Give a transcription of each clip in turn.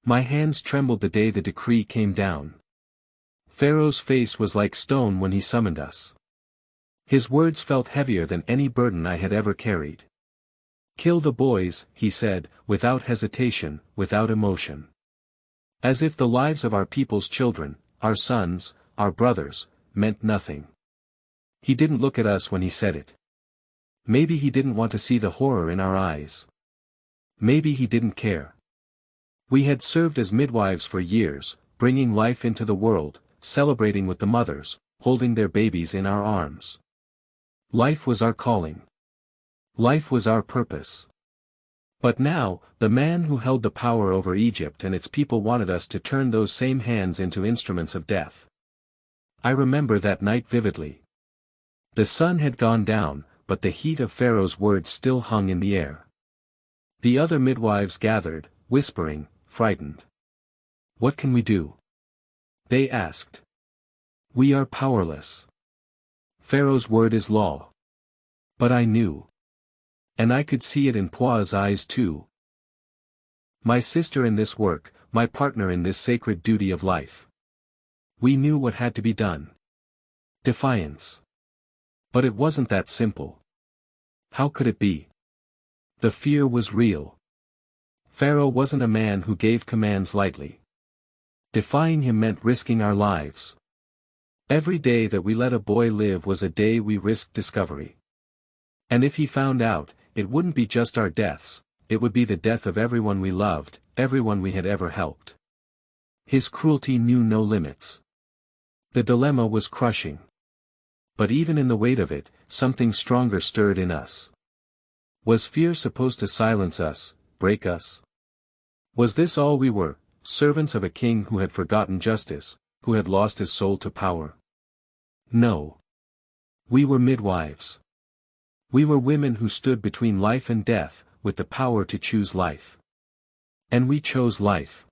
My hands trembled the day the decree came down. Pharaoh's face was like stone when he summoned us. His words felt heavier than any burden I had ever carried. "Kill the boys," he said, without hesitation, without emotion. As if the lives of our people's children, our sons, our brothers, meant nothing. He didn't look at us when he said it. Maybe he didn't want to see the horror in our eyes. Maybe he didn't care. We had served as midwives for years, bringing life into the world, celebrating with the mothers, holding their babies in our arms. Life was our calling. Life was our purpose. But now, the man who held the power over Egypt and its people wanted us to turn those same hands into instruments of death. I remember that night vividly. The sun had gone down, but the heat of Pharaoh's words still hung in the air. The other midwives gathered, whispering, frightened. "What can we do?" they asked. "We are powerless. Pharaoh's word is law." But I knew. And I could see it in Puah's eyes too. My sister in this work, my partner in this sacred duty of life. We knew what had to be done. Defiance. But it wasn't that simple. How could it be? The fear was real. Pharaoh wasn't a man who gave commands lightly. Defying him meant risking our lives. Every day that we let a boy live was a day we risked discovery. And if he found out, it wouldn't be just our deaths, it would be the death of everyone we loved, everyone we had ever helped. His cruelty knew no limits. The dilemma was crushing. But even in the weight of it, something stronger stirred in us. Was fear supposed to silence us, break us? Was this all we were, servants of a king who had forgotten justice, who had lost his soul to power? No. We were midwives. We were women who stood between life and death, with the power to choose life. And we chose life.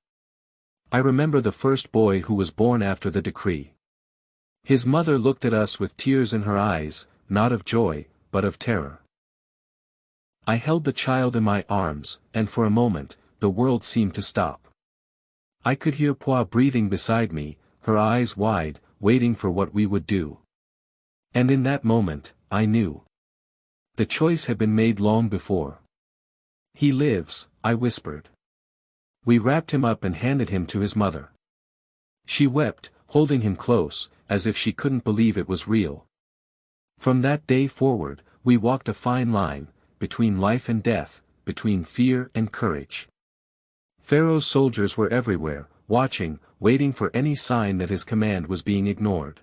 I remember the first boy who was born after the decree. His mother looked at us with tears in her eyes, not of joy, but of terror. I held the child in my arms, and for a moment, the world seemed to stop. I could hear Puah breathing beside me, her eyes wide, waiting for what we would do. And in that moment, I knew. The choice had been made long before. "He lives," I whispered. We wrapped him up and handed him to his mother. She wept, holding him close, as if she couldn't believe it was real. From that day forward, we walked a fine line, between life and death, between fear and courage. Pharaoh's soldiers were everywhere, watching, waiting for any sign that his command was being ignored.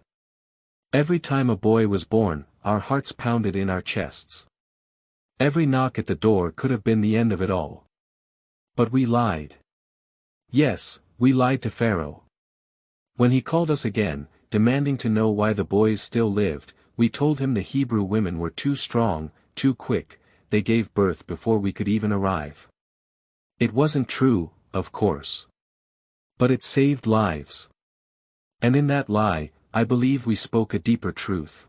Every time a boy was born, our hearts pounded in our chests. Every knock at the door could have been the end of it all. But we lied. Yes, we lied to Pharaoh. When he called us again, demanding to know why the boys still lived, we told him the Hebrew women were too strong, too quick, they gave birth before we could even arrive. It wasn't true, of course. But it saved lives. And in that lie, I believe we spoke a deeper truth.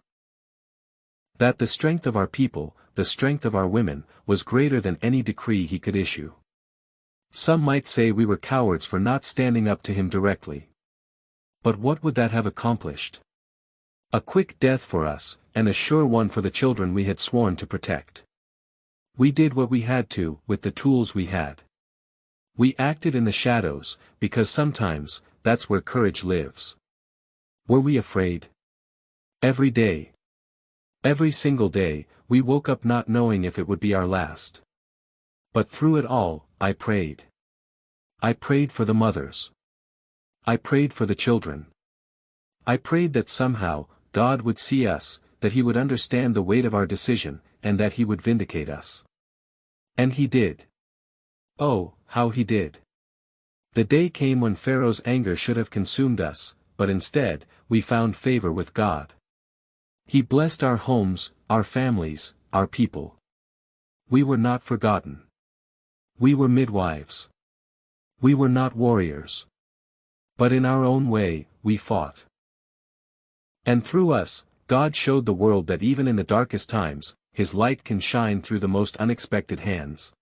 That the strength of our people, the strength of our women, was greater than any decree he could issue. Some might say we were cowards for not standing up to him directly. But what would that have accomplished? A quick death for us, and a sure one for the children we had sworn to protect. We did what we had to, with the tools we had. We acted in the shadows, because sometimes, that's where courage lives. Were we afraid? Every day. Every single day, we woke up not knowing if it would be our last. But through it all, I prayed. I prayed for the mothers. I prayed for the children. I prayed that somehow, God would see us, that He would understand the weight of our decision, and that He would vindicate us. And He did. Oh, how He did. The day came when Pharaoh's anger should have consumed us, but instead, we found favor with God. He blessed our homes, our families, our people. We were not forgotten. We were midwives. We were not warriors. But in our own way, we fought. And through us, God showed the world that even in the darkest times, His light can shine through the most unexpected hands.